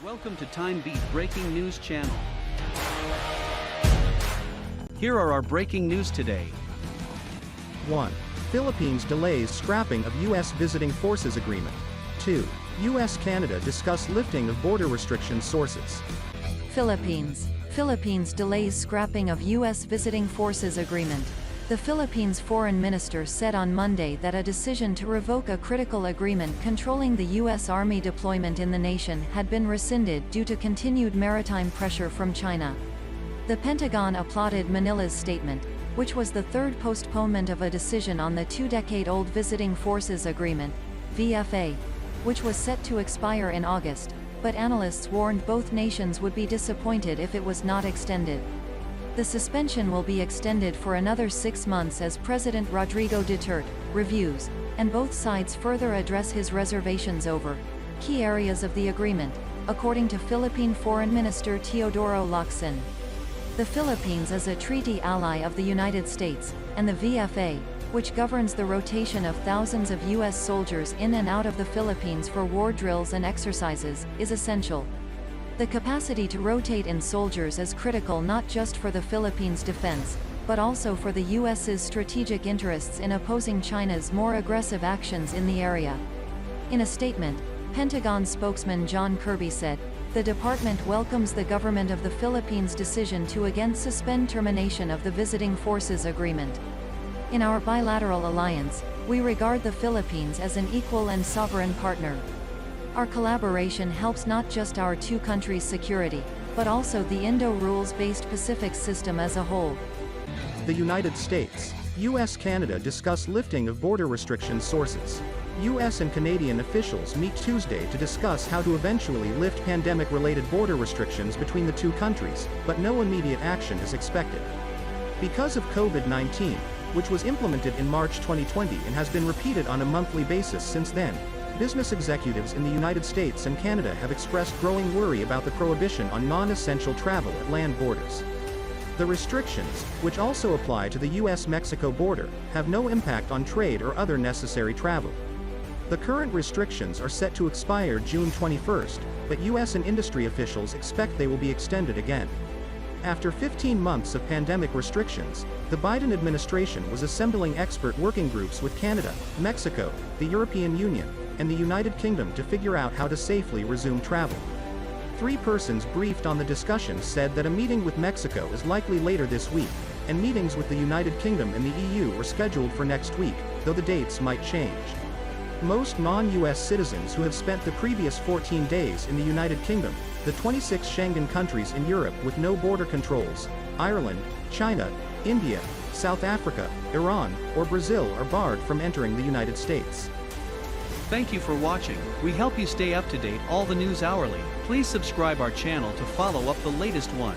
Welcome to TimeBeat Breaking News Channel. Here are our breaking news today. 1. Philippines delays scrapping of U.S. Visiting Forces Agreement. 2. U.S.-Canada discuss lifting of border restrictions sources. Philippines delays scrapping of U.S. Visiting Forces Agreement. The Philippines Foreign Minister said on Monday that a decision to revoke a critical agreement controlling the U.S. Army deployment in the nation had been rescinded due to continued maritime pressure from China. The Pentagon applauded Manila's statement, which was the third postponement of a decision on the two-decade-old Visiting Forces Agreement, VFA, which was set to expire in August, but analysts warned both nations would be disappointed if it was not extended. The suspension will be extended for another 6 months as President Rodrigo Duterte reviews, and both sides further address his reservations over key areas of the agreement, according to Philippine Foreign Minister Teodoro Locsin. The Philippines is a treaty ally of the United States, and the VFA, which governs the rotation of thousands of U.S. soldiers in and out of the Philippines for war drills and exercises, is essential. The capacity to rotate in soldiers is critical not just for the Philippines' defense, but also for the U.S.'s strategic interests in opposing China's more aggressive actions in the area. In a statement, Pentagon spokesman John Kirby said, "The department welcomes the government of the Philippines' decision to again suspend termination of the Visiting Forces Agreement. In our bilateral alliance, we regard the Philippines as an equal and sovereign partner. Our collaboration helps not just our two countries' security, but also the Indo-rules-based Pacific system as a whole." The United States, U.S.-Canada discuss lifting of border restrictions sources. U.S. and Canadian officials meet Tuesday to discuss how to eventually lift pandemic-related border restrictions between the two countries, but no immediate action is expected. Because of COVID-19, which was implemented in March 2020 and has been repeated on a monthly basis since then, business executives in the United States and Canada have expressed growing worry about the prohibition on non-essential travel at land borders. The restrictions, which also apply to the U.S.-Mexico border, have no impact on trade or other necessary travel. The current restrictions are set to expire June 21st, but U.S. and industry officials expect they will be extended again. After 15 months of pandemic restrictions, the Biden administration was assembling expert working groups with Canada, Mexico, the European Union, and the United Kingdom to figure out how to safely resume travel. 3 persons briefed on the discussions said that a meeting with Mexico is likely later this week, and meetings with the United Kingdom and the EU were scheduled for next week, though the dates might change. Most non-US citizens who have spent the previous 14 days in the United Kingdom, the 26 Schengen countries in Europe with no border controls, Ireland, China, India, South Africa, Iran, or Brazil are barred from entering the United States. Thank you for watching. We help you stay up to date all the news hourly. Please subscribe our channel to follow up the latest one.